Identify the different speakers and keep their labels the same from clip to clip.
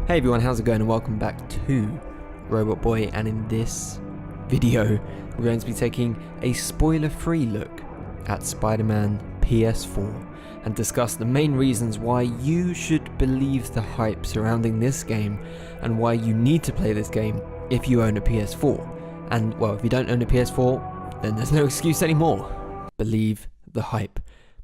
Speaker 1: Hey everyone, how's it going, and welcome back to ROBOTBOY, and in this video we're going to be taking a spoiler-free look at SpiderMan PS4 and discuss the main reasons why you should believe the hype surrounding this game and why you need to play this game if you own a PS4. And well, if you don't own a PS4, then there's no excuse anymore. Believe the hype.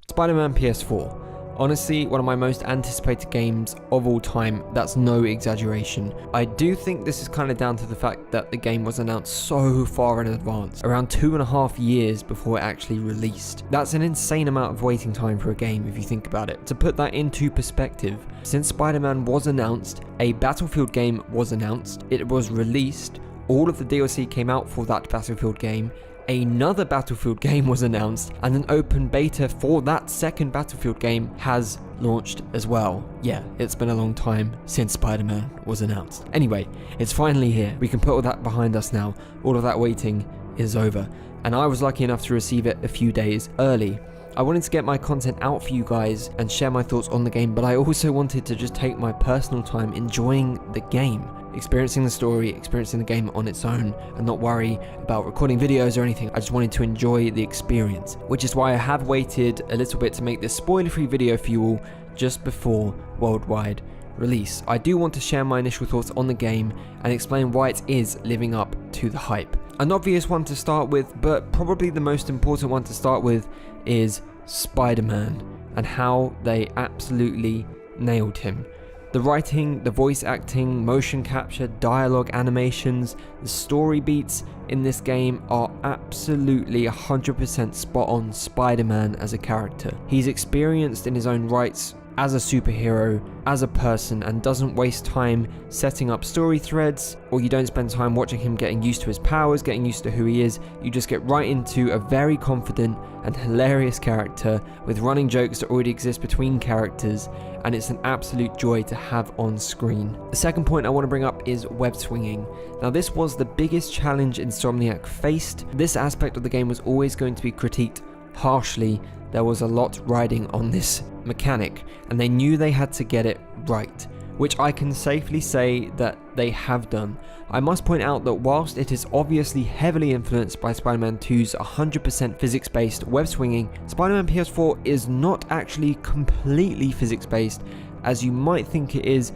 Speaker 1: SpiderMan PS4. Honestly, one of my most anticipated games of all time. That's no exaggeration. I do think this is kind of down to the fact that the game was announced so far in advance, around 2.5 years before it actually released. That's an insane amount of waiting time for a game if you think about it. To put that into perspective, since Spider-Man was announced, a Battlefield game was announced, it was released, all of the DLC came out for that Battlefield game, another Battlefield game was announced, and an open beta for that second Battlefield game has launched as well. Yeah, it's been a long time since Spider-Man was announced. Anyway, it's finally here. We can put all that behind us now. All of that waiting is over, and I was lucky enough to receive it a few days early. I wanted to get my content out for you guys and share my thoughts on the game, but I also wanted to just take my personal time enjoying the game, experiencing the story, experiencing the game on its own, and not worry about recording videos or anything. I just wanted to enjoy the experience, which is why I have waited a little bit to make this spoiler-free video for you all just before worldwide release. I do want to share my initial thoughts on the game and explain why it is living up to the hype. An obvious one to start with, but probably the most important one to start with, is Spider-Man and how they absolutely nailed him. The writing, the voice acting, motion capture, dialogue, animations, the story beats in this game are absolutely 100% spot on Spider-Man as a character. He's experienced in his own rights as a superhero, as a person, and doesn't waste time setting up story threads, or you don't spend time watching him getting used to his powers, getting used to who he is. You just get right into a very confident and hilarious character with running jokes that already exist between characters, and it's an absolute joy to have on screen. The second point I want to bring up is web swinging. Now, this was the biggest challenge Insomniac faced. This aspect of the game was always going to be critiqued harshly. There was a lot riding on this mechanic, and they knew they had to get it right, which I can safely say that they have done. I must point out that whilst it is obviously heavily influenced by Spider-Man 2's 100% physics-based web swinging, Spider-Man PS4 is not actually completely physics-based, as you might think it is.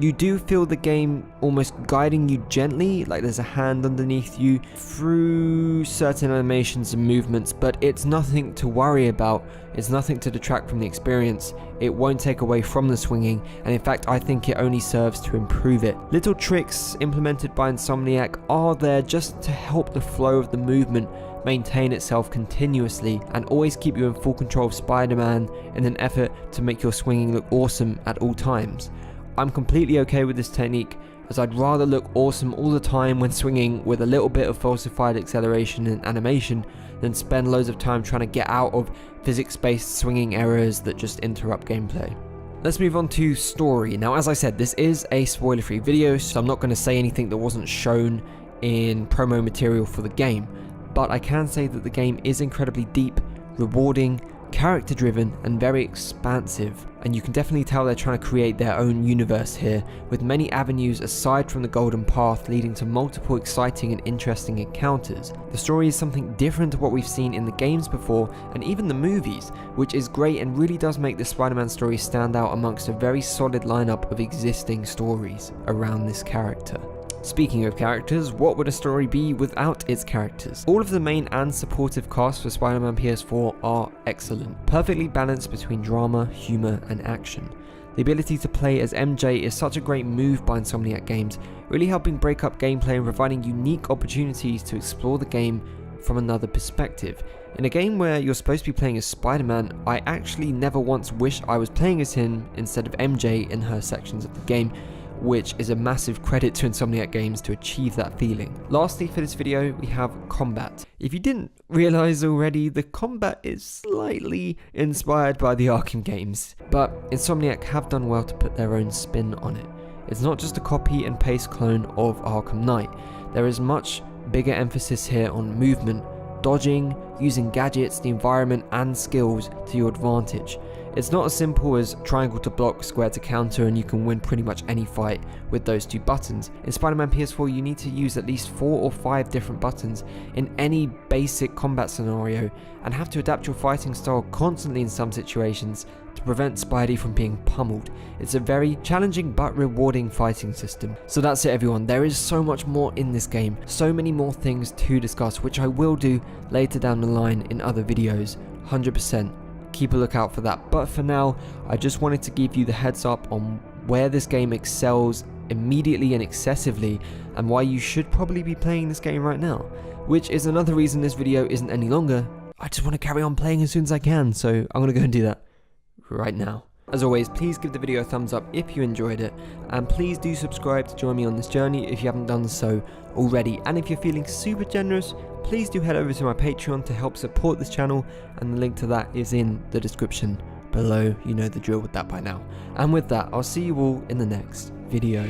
Speaker 1: You do feel the game almost guiding you gently, like there's a hand underneath you through certain animations and movements, but it's nothing to worry about. It's nothing to detract from the experience. It won't take away from the swinging, and in fact I think it only serves to improve it. Little tricks implemented by Insomniac are there just to help the flow of the movement maintain itself continuously and always keep you in full control of Spider-Man in an effort to make your swinging look awesome at all times. I'm completely okay with this technique, as I'd rather look awesome all the time when swinging with a little bit of falsified acceleration and animation than spend loads of time trying to get out of physics-based swinging errors that just interrupt gameplay. Let's move on to story. Now, as I said, this is a spoiler-free video, so I'm not going to say anything that wasn't shown in promo material for the game, but I can say that the game is incredibly deep, rewarding, character-driven, and very expansive, and you can definitely tell they're trying to create their own universe here, with many avenues aside from the golden path leading to multiple exciting and interesting encounters. The story is something different to what we've seen in the games before, and even the movies, which is great and really does make the Spider-Man story stand out amongst a very solid lineup of existing stories around this character. Speaking of characters, what would a story be without its characters? All of the main and supportive cast for Spider-Man PS4 are excellent, perfectly balanced between drama, humour and action. The ability to play as MJ is such a great move by Insomniac Games, really helping break up gameplay and providing unique opportunities to explore the game from another perspective. In a game where you're supposed to be playing as Spider-Man, I actually never once wished I was playing as him instead of MJ in her sections of the game, which is a massive credit to Insomniac Games to achieve that feeling. Lastly for this video, we have combat. If you didn't realize already, the combat is slightly inspired by the Arkham games, but Insomniac have done well to put their own spin on it. It's not just a copy and paste clone of Arkham Knight. There is much bigger emphasis here on movement, dodging, using gadgets, the environment and skills to your advantage. It's not as simple as triangle to block, square to counter, and you can win pretty much any fight with those 2 buttons. In Spider-Man PS4 you need to use at least 4 or 5 different buttons in any basic combat scenario, and have to adapt your fighting style constantly in some situations to prevent Spidey from being pummeled. It's a very challenging but rewarding fighting system. So that's it everyone, there is so much more in this game, so many more things to discuss, which I will do later down the line in other videos, 100%. Keep a lookout for that, but for now I just wanted to give you the heads up on where this game excels immediately and excessively, and why you should probably be playing this game right now, which is another reason this video isn't any longer. I just want to carry on playing as soon as I can, so I'm going to go and do that right now. As always, please give the video a thumbs up if you enjoyed it, and please do subscribe to join me on this journey if you haven't done so already. And if you're feeling super generous, please do head over to my Patreon to help support this channel, and the link to that is in the description below. You know the drill with that by now. And with that, I'll see you all in the next video.